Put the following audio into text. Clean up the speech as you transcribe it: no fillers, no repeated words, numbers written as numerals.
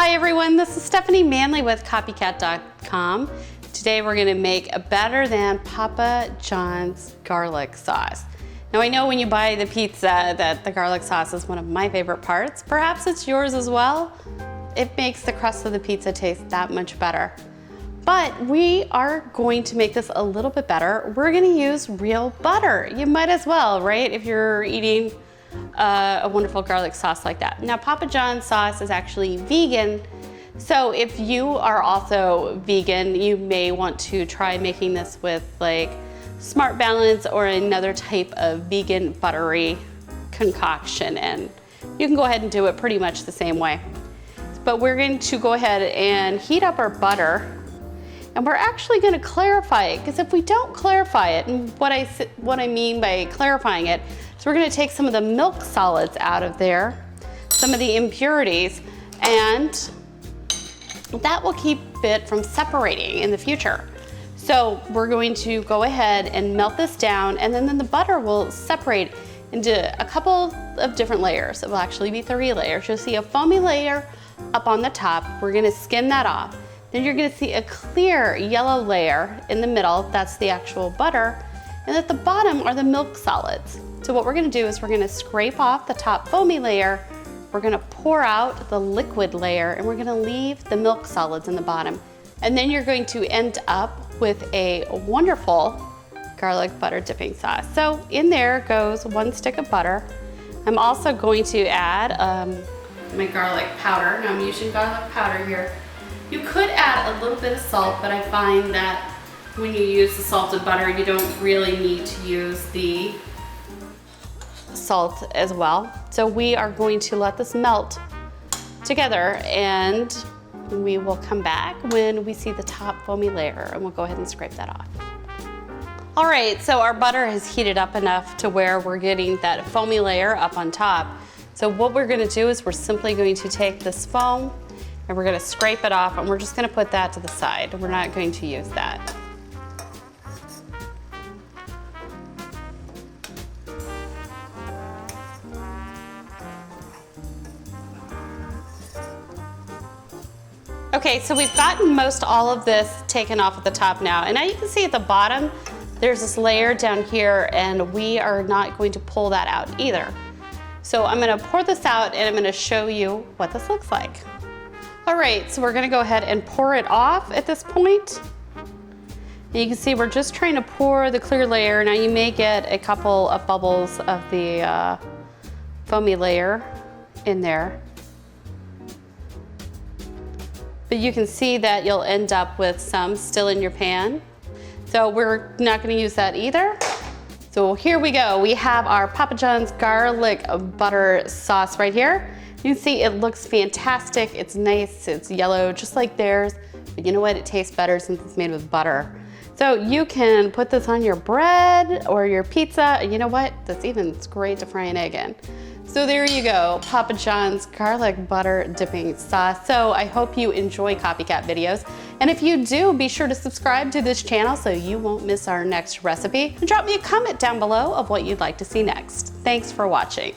Hi everyone, this is Stephanie Manley with copycat.com. Today we're gonna make a better than Papa John's garlic sauce. Now I know when you buy the pizza that the garlic sauce is one of my favorite parts. Perhaps it's yours as well. It makes the crust of the pizza taste that much better. But we are going to make this a little bit better. We're gonna use real butter. You might as well, right? If you're eating a wonderful garlic sauce like that. Now, Papa John's sauce is actually vegan. So if you are also vegan, you may want to try making this with like Smart Balance or another type of vegan buttery concoction. And you can go ahead and do it pretty much the same way. But we're going to go ahead and heat up our butter. And we're actually going to clarify it, because if we don't clarify it, and what I mean by clarifying it, is we're going to take some of the milk solids out of there, some of the impurities, and that will keep it from separating in the future. So we're going to go ahead and melt this down, and then the butter will separate into a couple of different layers. It will actually be 3 layers. You'll see a foamy layer up on the top. We're going to skim that off. Then you're gonna see a clear yellow layer in the middle, that's the actual butter, and at the bottom are the milk solids. So what we're gonna do is we're gonna scrape off the top foamy layer, we're gonna pour out the liquid layer, and we're gonna leave the milk solids in the bottom. And then you're going to end up with a wonderful garlic butter dipping sauce. So in there goes 1 stick of butter. I'm also going to add my garlic powder. Now I'm using garlic powder here. You could add a little bit of salt, but I find that when you use the salted butter, you don't really need to use the salt as well. So we are going to let this melt together, and we will come back when we see the top foamy layer, and we'll go ahead and scrape that off. All right, so our butter has heated up enough to where we're getting that foamy layer up on top. So what we're gonna do is we're simply going to take this foam and we're gonna scrape it off, and we're just gonna put that to the side. We're not going to use that. Okay, so we've gotten most all of this taken off at the top now, and now you can see at the bottom, there's this layer down here, and we are not going to pull that out either. So I'm gonna pour this out, and I'm gonna show you what this looks like. All right, so we're gonna go ahead and pour it off at this point. And you can see we're just trying to pour the clear layer. Now you may get a couple of bubbles of the foamy layer in there. But you can see that you'll end up with some still in your pan. So we're not gonna use that either. So here we go. We have our Papa John's garlic butter sauce right here. You can see it looks fantastic. It's nice, it's yellow, just like theirs. But you know what? It tastes better since it's made with butter. So you can put this on your bread or your pizza. You know what? It's great to fry an egg in. So there you go, Papa John's garlic butter dipping sauce. So I hope you enjoy copycat videos. And if you do, be sure to subscribe to this channel so you won't miss our next recipe. And drop me a comment down below of what you'd like to see next. Thanks for watching.